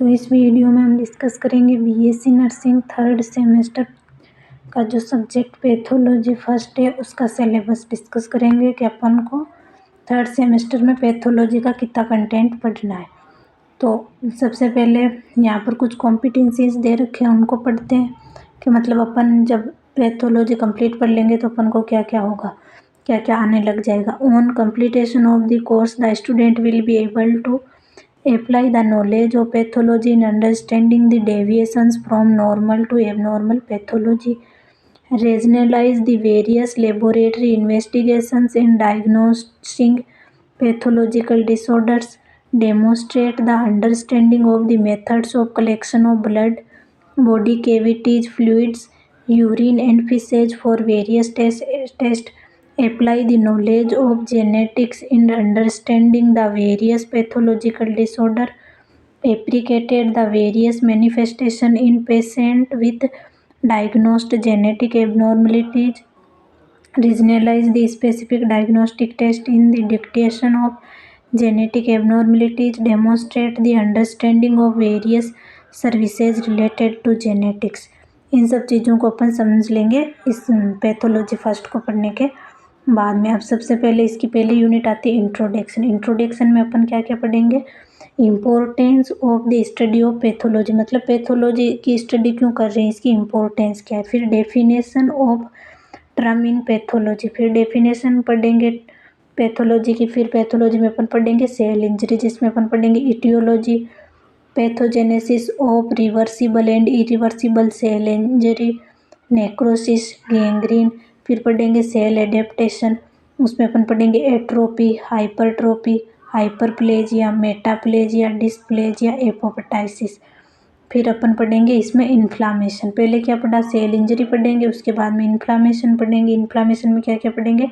तो इस वीडियो में हम डिस्कस करेंगे बीएससी नर्सिंग थर्ड सेमेस्टर का जो सब्जेक्ट पैथोलॉजी फर्स्ट है उसका सिलेबस डिस्कस करेंगे कि अपन को थर्ड सेमेस्टर में पैथोलॉजी का कितना कंटेंट पढ़ना है। तो सबसे पहले यहाँ पर कुछ कॉम्पिटेंसीज दे रखे हैं, उनको पढ़ते हैं कि मतलब अपन जब पैथोलॉजी कंप्लीट पढ़ लेंगे तो अपन को क्या क्या होगा, क्या क्या आने लग जाएगा। On completion of the course the student will be able to apply the knowledge of pathology in understanding the deviations from normal to abnormal pathology, rationalize the various laboratory investigations in diagnosing pathological disorders, demonstrate the understanding of the methods of collection of blood, body cavities, fluids, urine and feces for various tests, apply the knowledge of genetics in understanding the various pathological disorder, appreciated the various manifestation in patient with diagnosed genetic abnormalities, regionalize the specific diagnostic test in the detection of genetic abnormalities, demonstrate the understanding of various services related to genetics। इन सब चीज़ों को अपन समझ लेंगे इस pathology first को पढ़ने के बाद में। अब सबसे पहले इसकी पहली यूनिट आती है इंट्रोडक्शन। इंट्रोडक्शन में अपन क्या क्या पढ़ेंगे, importance of the study of pathology, मतलब पैथोलॉजी की स्टडी क्यों कर रहे हैं, इसकी इम्पोर्टेंस क्या है। फिर definition of term in pathology, फिर डेफिनेशन पढ़ेंगे पैथोलॉजी की। फिर पैथोलॉजी में अपन पढ़ेंगे सेल इंजरी, जिसमें अपन पढ़ेंगे aetiology, pathogenesis of reversible and irreversible cell injury, necrosis, gangrene. फिर पढ़ेंगे सेल एडेप्टेशन, उसमें अपन पढ़ेंगे atrophy, hypertrophy, hyperplasia, metaplasia, dysplasia, apoptosis. फिर अपन पढ़ेंगे इसमें इन्फ्लामेशन। पहले क्या पढ़ा, सेल इंजरी पढ़ेंगे, उसके बाद में इन्फ्लामेशन पढ़ेंगे। इन्फ्लामेशन में क्या क्या पढ़ेंगे,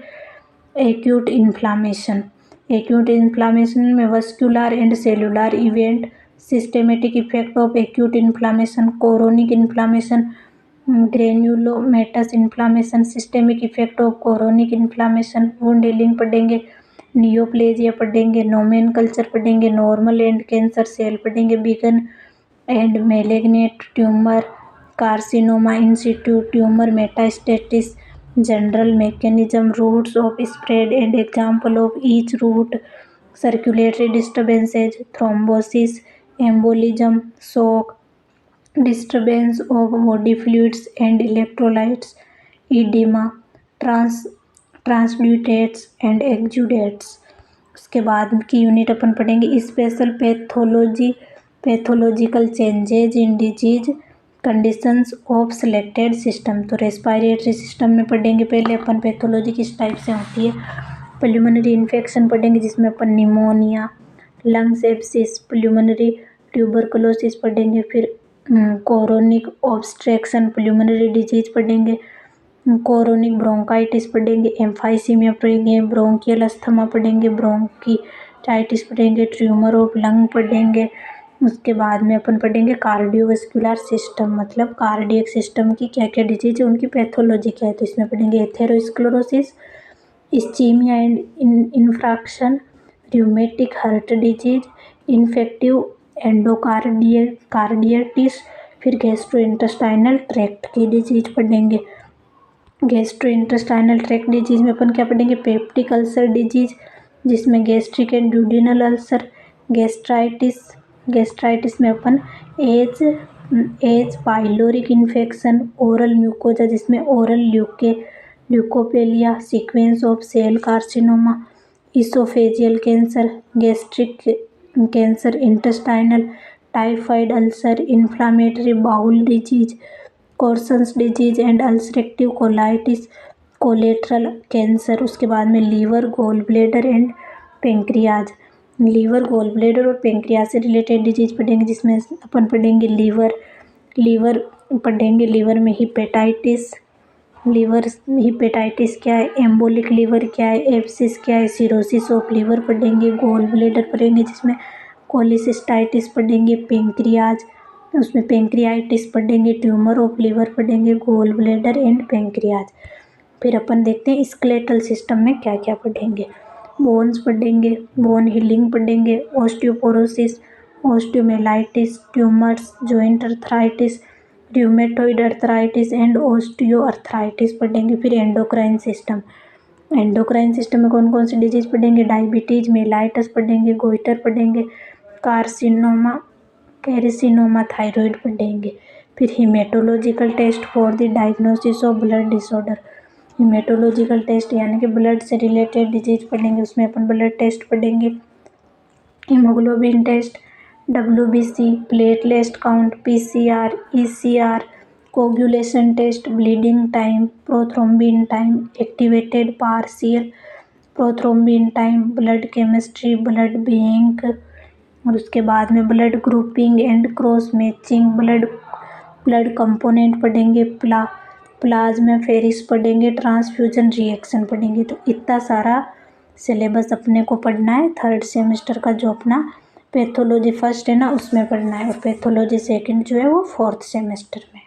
एक्यूट इन्फ्लामेशन। एक्यूट इन्फ्लामेशन में vascular and cellular event, systematic effect of acute inflammation, chronic inflammation, granulomatous inflammation, systemic effect of chronic inflammation, wound healing पढ़ेंगे, नियोप्लेजिया पढ़ेंगे, नोमेनकल्चर पढ़ेंगे, नॉर्मल एंड कैंसर सेल पढ़ेंगे, benign and malignant tumour, carcinoma in situ, tumour metastasis, general mechanism, routes of spread and example of each route, circulatory disturbances, thrombosis, embolism, shock, disturbance of body fluids and electrolytes, oedema, ट्रांसड्यूटेट्स and एक्जुडेट्स। उसके बाद की unit अपन पढ़ेंगे special pathological changes in disease conditions of selected system. तो respiratory system में पढ़ेंगे पहले अपन pathology किस type से होती है। पल्मोनरी इन्फेक्शन पढ़ेंगे, जिसमें अपन pneumonia, lungs abscess, pulmonary tuberculosis पढ़ेंगे। फिर कोरोनिक ऑब्स्ट्रक्शन पल्मोनरी डिजीज पढ़ेंगे, कोरोनिक ब्रोंकाइटिस पढ़ेंगे, एम्फाइसीमिया पढ़ेंगे, ब्रोंकियल अस्थमा पढ़ेंगे, ब्रोंकीटाइटिस पढ़ेंगे, ट्यूमर ऑफ लंग पढ़ेंगे। उसके बाद में अपन पढ़ेंगे कार्डियोवास्कुलर सिस्टम, मतलब कार्डियक सिस्टम की क्या क्या डिजीज है, उनकी पैथोलॉजी क्या है। तो इसमें पढ़ेंगे atherosclerosis, ischaemia and infarction, rheumatic heart disease, infective endocarditis. फिर गैस्ट्रोइंटेस्टाइनल ट्रैक्ट की डिजीज पढ़ेंगे। गैस्ट्रोइंटेस्टाइनल ट्रैक्ट डिजीज में अपन क्या पढ़ेंगे, पेप्टिक अल्सर डिजीज, जिसमें gastric and duodenal ulcer, gastritis में अपन H pylori infection, oral mucosa, जिसमें oral leukoplakia, sequence of cell carcinoma, oesophageal cancer, gastric cancer, intestinal, typhoid ulcer, inflammatory bowel disease, Crohn's disease and ulcerative colitis, colorectal cancer. उसके बाद में liver, gall bladder and pancreas, liver, gall bladder और pancreas से related disease पढ़ेंगे, जिसमें अपन पढ़ेंगे liver पढ़ेंगे, लीवर में हिपेटाइटिस, लीवर हिपेटाइटिस क्या है, एम्बोलिक लीवर क्या है, एब्सिस क्या है, सिरोसिस ऑफ लीवर पढ़ेंगे, गॉल ब्लैडर पढ़ेंगे, जिसमें कोलिसिस्टाइटिस पढ़ेंगे, पेंक्रियाज उसमें पेंक्रियाइटिस पढ़ेंगे, ट्यूमर ऑफ लीवर पढ़ेंगे, गॉल ब्लैडर एंड पेंक्रियाज। फिर अपन देखते हैं स्केलेटल सिस्टम में क्या क्या पढ़ेंगे, बोन्स पढ़ेंगे, बोन हीलिंग पढ़ेंगे, osteoporosis, osteomyelitis, tumours, joint arthritis, rheumatoid arthritis and osteo arthritis पढ़ेंगे। फिर एंडोक्राइन सिस्टम में कौन कौन सी डिजीज पढ़ेंगे, डायबिटीज, मेलाइटस पढ़ेंगे, गोइटर पढ़ेंगे, कार्सिनोमा, कैरिसिनोमा, थायराइड पढ़ेंगे। फिर haematological test for the diagnosis of blood disorder, haematological test यानी कि ब्लड से रिलेटेड डिजीज पढ़ेंगे, उसमें अपन ब्लड टेस्ट पढ़ेंगे, haemoglobin test, WBC, platelet count, PCR, ECR, coagulation test, bleeding time, prothrombin time, activated partial prothrombin time, blood chemistry, blood bank, और उसके बाद में blood grouping and cross matching, blood component पढ़ेंगे, plasma Ferris पढ़ेंगे, transfusion reaction पढ़ेंगे। तो इतना सारा सिलेबस अपने को पढ़ना है थर्ड सेमेस्टर का। जो अपना पैथोलॉजी फर्स्ट है ना उसमें पढ़ना है, और पैथोलॉजी सेकंड जो है वो फोर्थ सेमेस्टर में।